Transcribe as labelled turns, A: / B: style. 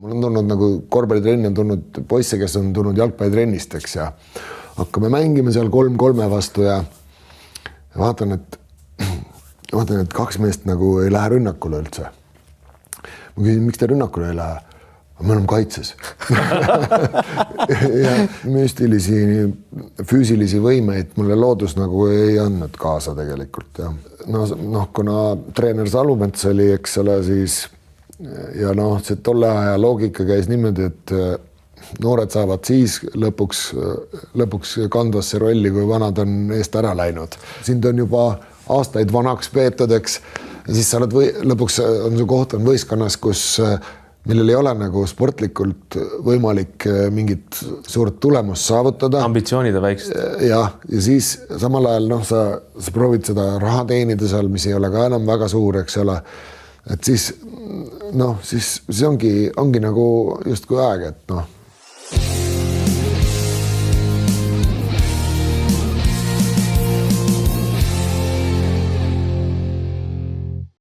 A: Mul on tulnud nagu korvpallitrenni on tulnud poisse, kes on tulnud jalgpallitrennist, eks, ja hakkame mängima seal 3-3 vastu ja vaatan, et kaks meest nagu ei lähe rünnakule üldse. Ma küsin, miks te rünnakule ei lähe? Me oleme kaitses. Ja müstilisi, füüsilisi võimeid mulle loodus nagu ei andnud kaasa tegelikult. Ja. No, kuna treener Salumets oli, eks ole, siis ja see tolle aja loogika käis niimoodi, et noored saavad siis lõpuks kandvasse rolli, kui vanad on eest ära läinud. Sind on juba aastaid vanaks peetud, eks, ja siis sa oled lõpuks on su koht on võistkonnas, millel ei ole nagu sportlikult võimalik mingit suurt tulemust saavutada.
B: Ambitsioonid on väiksed.
A: Ja siis samal ajal sa proovid seda raha teenida seal, mis ei ole ka enam väga suur, eks ole. Et siis ongi nagu justkui aeg, et